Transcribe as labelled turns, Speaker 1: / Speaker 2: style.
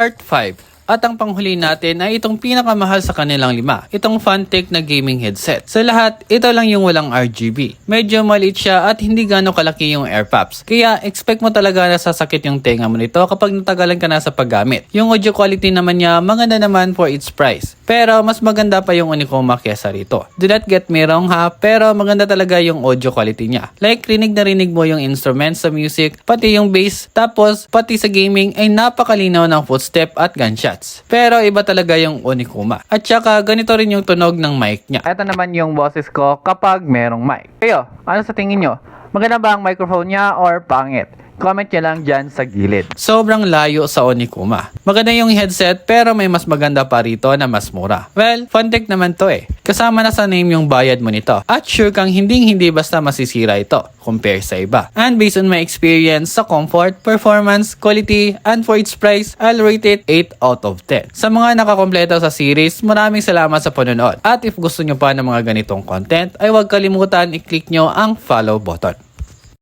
Speaker 1: Part 5. At ang panghuli natin ay itong pinakamahal sa kanilang 5, itong Funtech na gaming headset. Sa lahat, ito lang yung walang RGB. Medyo maliit siya at hindi gano'ng kalaki yung AirPods. Kaya expect mo talaga na sasakit yung tenga mo nito kapag natagalan ka na sa paggamit. Yung audio quality naman niya, maganda naman for its price. Pero mas maganda pa yung Onicoma kesa rito. Do not get me wrong ha, pero maganda talaga yung audio quality niya. Like rinig na rinig mo yung instruments sa music, pati yung bass, tapos pati sa gaming ay napakalinaw ng footstep at gunshots. Pero iba talaga yung Onicoma. At saka ganito rin yung tunog ng mic niya. Ito naman yung boses ko kapag merong mic. Kayo, ano sa tingin nyo? Maganda ba ang microphone niya or pangit? Comment nyo lang dyan sa gilid. Sobrang layo sa Onicoma. Maganda yung headset pero may mas maganda pa rito na mas mura. Well, Funtech naman to eh. Kasama na sa name yung bayad mo nito. At sure kang hindi basta masisira ito compare sa iba. And based on my experience sa comfort, performance, quality, and for its price, I'll rate it 8 out of 10. Sa mga nakakompleto sa series, maraming salamat sa panonood. At if gusto nyo pa ng mga ganitong content, ay huwag kalimutan i-click nyo ang follow button.